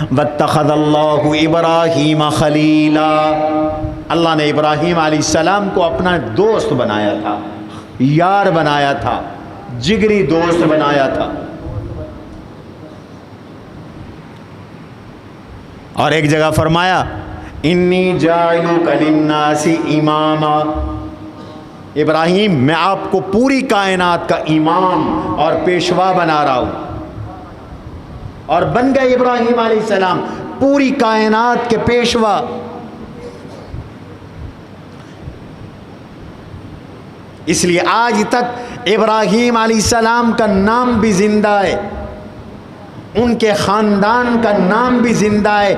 وَاتَّخَذَ اللَّهُ إِبْرَاهِيمَ خَلِيلًا، اللہ نے ابراہیم علیہ السلام کو اپنا دوست بنایا تھا، یار بنایا تھا، جگری دوست بنایا تھا۔ اور ایک جگہ فرمایا انی جاعلک للناس اماما، ابراہیم میں آپ کو پوری کائنات کا امام اور پیشوا بنا رہا ہوں، اور بن گئے ابراہیم علیہ السلام پوری کائنات کے پیشوا۔ اس لیے آج تک ابراہیم علیہ السلام کا نام بھی زندہ ہے، ان کے خاندان کا نام بھی زندہ ہے،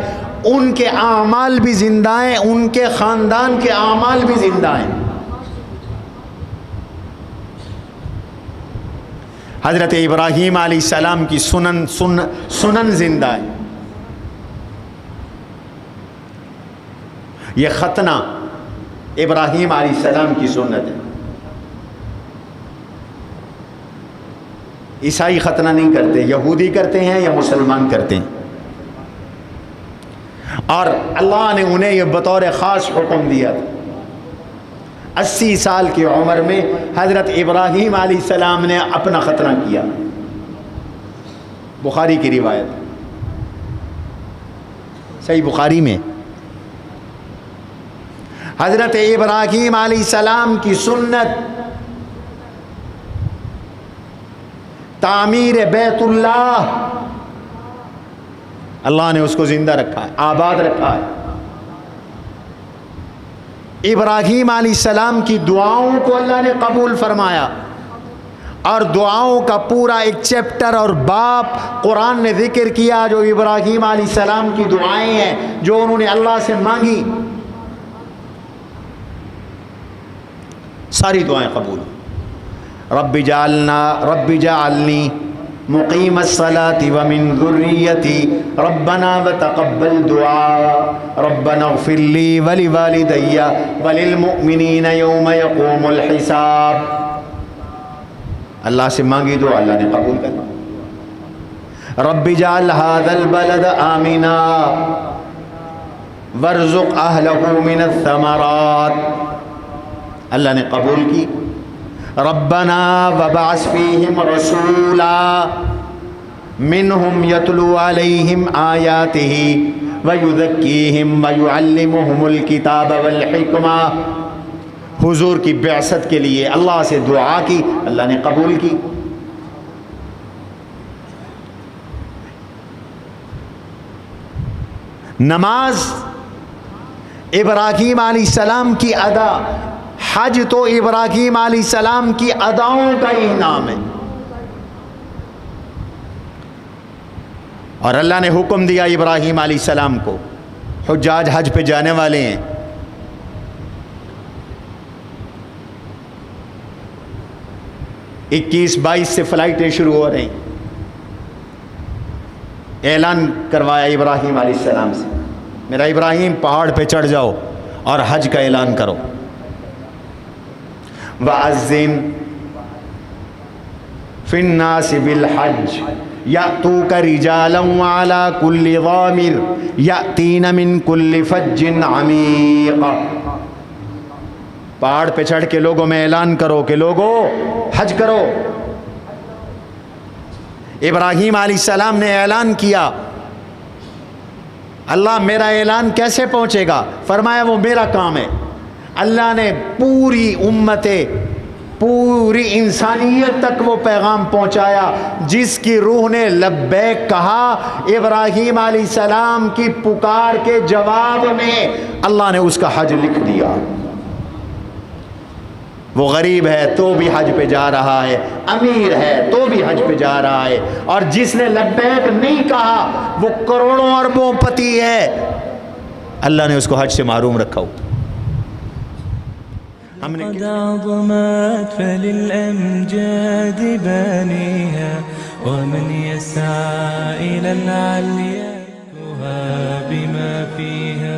ان کے اعمال بھی زندہ ہیں، ان کے خاندان کے اعمال بھی زندہ ہیں۔ حضرت ابراہیم علیہ السلام کی سنن زندہ ہے۔ یہ ختنہ ابراہیم علیہ السلام کی سنت ہے۔ عیسائی ختنہ نہیں کرتے، یہودی کرتے ہیں یا مسلمان کرتے ہیں، اور اللہ نے انہیں یہ بطور خاص حکم دیا تھا۔ 80 سال کی عمر میں حضرت ابراہیم علیہ السلام نے اپنا ختنہ کیا، بخاری کی روایت، صحیح بخاری میں۔ حضرت ابراہیم علیہ السلام کی سنت تعمیر بیت اللہ، اللہ نے اس کو زندہ رکھا ہے، آباد رکھا ہے۔ ابراہیم علیہ السلام کی دعاؤں کو اللہ نے قبول فرمایا، اور دعاؤں کا پورا ایک چیپٹر اور باب قرآن نے ذکر کیا جو ابراہیم علیہ السلام کی دعائیں ہیں جو انہوں نے اللہ سے مانگی، ساری دعائیں قبول۔ رب جعلنی مقیم الصلاة ومن ذریتی ربنا وتقبل دعاء ربنا اغفر لی ولوالدی وللمؤمنین یوم یقوم الحساب۔ اللہ سے مانگی دعا، اللہ نے قبول کرنا۔ رب اجعل هذا البلد آمنا وارزق اہلہ من الثمرات، اللہ نے قبول کی۔ ربنا وبعث فیہم رسولا منہم یتلو علیہم آیاتہ ویزکیہم ویعلمہم الکتاب والحکمہ، حضور کی بعثت کے لیے اللہ سے دعا کی، اللہ نے قبول کی۔ نماز ابراہیم علیہ السلام کی ادا، حج تو ابراہیم علیہ السلام کی اداؤں کا ہی نام ہے، اور اللہ نے حکم دیا ابراہیم علیہ السلام کو، حجاج حج پہ جانے والے ہیں، اکیس 22 سے فلائٹیں شروع ہو رہی، اعلان کروایا ابراہیم علیہ السلام سے، میرا ابراہیم پہاڑ پہ چڑھ جاؤ اور حج کا اعلان کرو۔ وَأَذِّن فِي النَّاسِ بِالْحَجِّ يَأْتُوكَ رِجَالًا وَعَلَى كُلِّ ضَامِرٍ يَأْتِينَ مِنْ كُلِّ فَجٍّ عَمِيقٍ، پہاڑ پہ چڑھ کے لوگوں میں اعلان کرو کہ لوگوں حج کرو۔ ابراہیم علیہ السلام نے اعلان کیا، اللہ میرا اعلان کیسے پہنچے گا؟ فرمایا وہ میرا کام ہے۔ اللہ نے پوری امت، پوری انسانیت تک وہ پیغام پہنچایا، جس کی روح نے لبیک کہا، ابراہیم علیہ السلام کی پکار کے جواب میں اللہ نے اس کا حج لکھ دیا۔ وہ غریب ہے تو بھی حج پہ جا رہا ہے، امیر ہے تو بھی حج پہ جا رہا ہے، اور جس نے لبیک نہیں کہا وہ کروڑوں اربوں پتی ہے، اللہ نے اس کو حج سے محروم رکھا ہو۔ ہم نے قد عظمت فللأمجاد بانيها ومن يسعى إلى العليا بما فيها